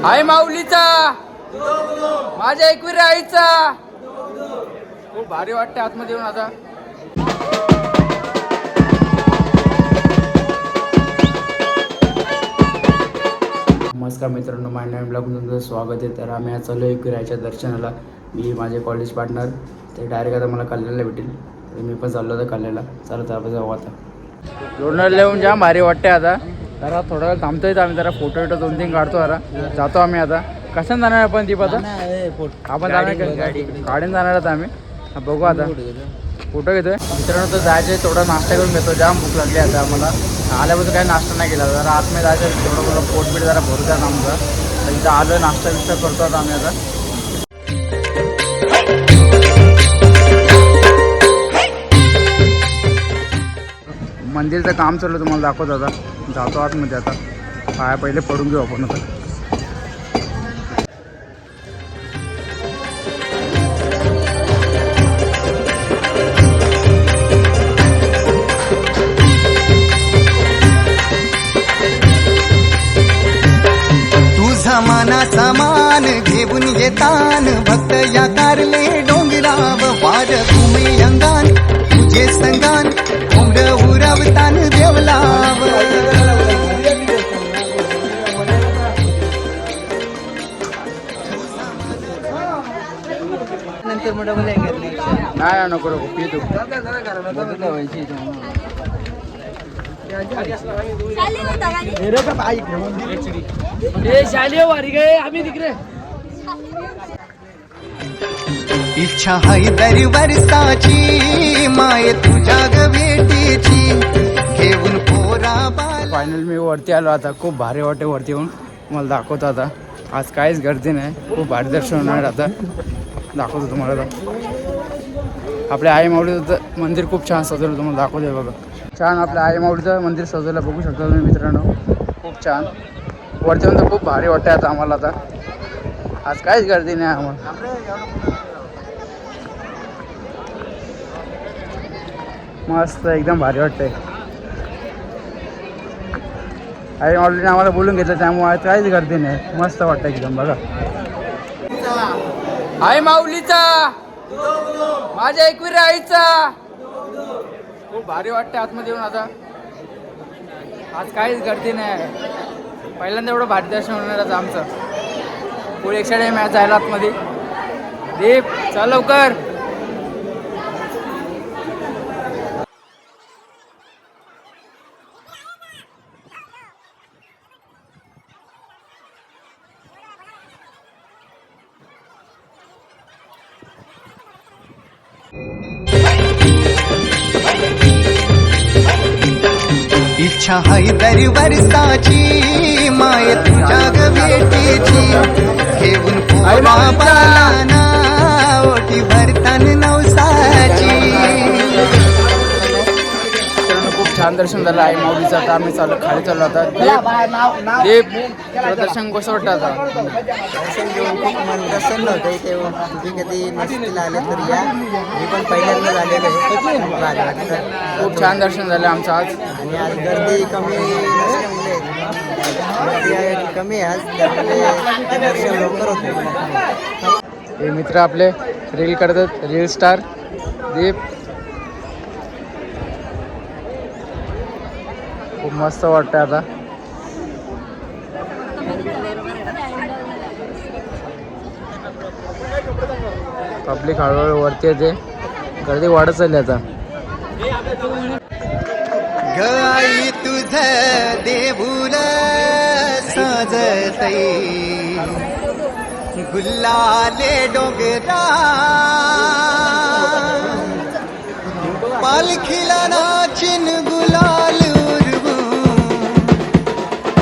आई माऊलीचा माझ्या एकविरा आईचा खूप भारी वाटते आतमध्ये येऊन आता. नमस्कार मित्रांनो, माझ्या नवीन ब्लॉगमध्ये तुमचं स्वागत आहे. तर आम्ही आज चाललो एकविराच्या दर्शनाला. मी माझे कॉलेज पार्टनर ते डायरेक्ट आता मला कल्याणला भेटेल. तर मी पण चाललो होतो कल्याणला. चालत आपण जाऊ आता. लोणावळ्याला येऊन जाम भारी वाटते आता. जरा थोडा वेळ थांबतोय आम्ही, जरा फोटो 2-3 काढतो. जरा जातो आम्ही आता. कशाने जाणार आपण दीप आता? आपण जाणार गाडीने जाणार आता आम्ही. बघू आता फोटो घेतोय. मित्रांनो तर जायचे, थोडा नाश्ता करून घेतो. जाम भूक लागली आता आम्हाला. आल्यापासून काही नाश्ता नाही केला. जरा आतमध्ये जायचं, थोडं पोटपीठ जरा भरू द्या आमचं. तर इथं आलं, नाश्ता बिस्टा करतो आता आम्ही आता. मंदिरचं काम चालू तुम्हाला दाखवतो आता. जातो आतमध्ये आता. पाया पहिले पडून घेऊ आपण आता. तुझा मानाचा मान घेऊन येतान भक्त या कारले डोंगराव वार भूमी अंगान तुझे संगान उमर उरवतान देवलाव. नंतर नाही नको नको पी तू. इच्छा हाय दरी वर्षाची माय तुझ्या ग भेटीची घेऊन पोरा बाल. फायनल मी वरती आलो आता. खूप भारी वाटे वरती येऊन. तुम्हाला दाखवतो आता. आज काहीच गर्दी नाही. खूप भारी दर्शन होणार आता. दाखवतो तुम्हाला आता. आपल्या आई माऊलीचं मंदिर खूप छान सजवलं. तुम्हाला दाखवतो बघा. छान आपल्या आई माऊलीचं मंदिर सजवलं बघू शकता तुम्ही मित्रांनो. खूप छान वरती येऊन तर खूप भारी वाटतं आता आम्हाला. आता आज काहीच गर्दी नाही आम्हाला. मस्त एकदम भारी वाटतंय. आई माऊलीने आम्हाला बोलून घेतलं त्यामुळे आज काहीच गर्दी नाही. मस्त वाटतं एकदम बघा. आई माऊलीचा माझ्या एकविरा आईचा खूप भारी वाटतं आतमध्ये येऊन आता. आज काहीच गर्दी नाही. पहिल्यांदा एवढं भारी दर्शन होणार आता आमचं. पुढे एक साईड मॅच जायला आतमध्ये. दीप चल लवकर. इच्छा हाय दरी वर्षाची माय तुझ्या ग भेटीची घेऊन पोरा बालाना ओटी भरतान नवसाची. खूप छान दर्शन झालं आई माऊलीचं. आता आम्ही खाली चाललो आता. दीप दर्शन कसं वाटतं आता? दर्शन घेऊन खूप मन प्रसन्न होतं. इथे तुम्ही कधी नसतील आले तर या. मी पण पहिल्यांदा झालेलो आहे. खूप छान दर्शन झालं आमचं आज. आणि आज गर्दी कमी नसल्यामुळे गर्दी कमी आहे आज, त्यामुळे दर्शन लवकर होते. हे मित्र आपले रील करतात, रील स्टार दीप. खूप मस्त वाटतं आता. पब्लिक हळूहळू वरती येते. गर्दी वाढत चालली आता. गाई तुझ देऊळ सजतई गुल्लाले डोंगरा पालखीला नाचिन गुलाल उरवू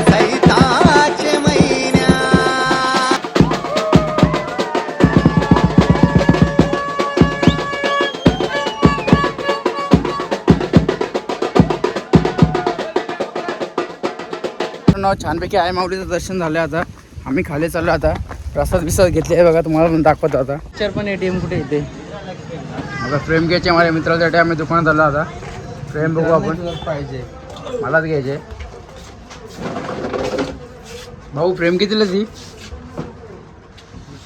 सैताचे महिन्या. छानपैकी आई माऊलीचं दर्शन झालं. आता आम्ही खाली चाललो. आता प्रसाद बिसाद घेतले आहे बघा. तुम्हाला पण दाखवतो आता. पिक्चर पण ATM कुठे येते आता. फ्रेम घ्यायचे माझ्या मित्रासाठी आम्ही दुकानात आलो आता. फ्रेम बघू आपण. पाहिजे मलाच घ्यायचे. भाऊ फ्रेम कितीला ती?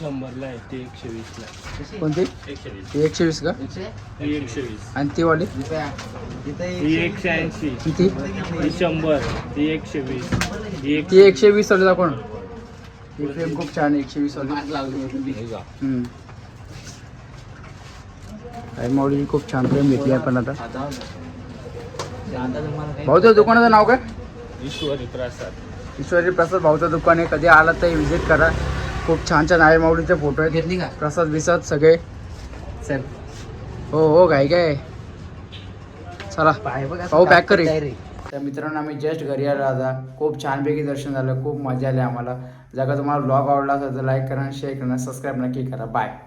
100ला आहे ते 120ला कोणती 120 ती 120 का ही 120 आणि ती वाली ही 180 किती ही 100 ती 120 ही ती 120 वाली दाखव ना ही फ्रेम खूप छान आहे 120 वाली काही माऊली खूप छान फ्रेम घेतली आपण आता भाऊ त्या दुकानाचं नाव काय ईश्वरी प्रसाद ईश्वरी प्रसाद भाऊचं दुकान आहे कधी आला तर व्हिजिट करा खूप छान छान आहे माऊलीचे फोटो आहेत घेतली का प्रसाद बिसाद सगळे सर हो घाई काय चला भाऊ पॅक कर तर मित्रांनो आम्ही जस्ट घरी आलो आता खूप छानपैकी दर्शन झालं खूप मजा आली आम्हाला जर का तुम्हाला ब्लॉग आवडला असेल तर लाईक करा शेअर करा सबस्क्राईब नक्की करा बाय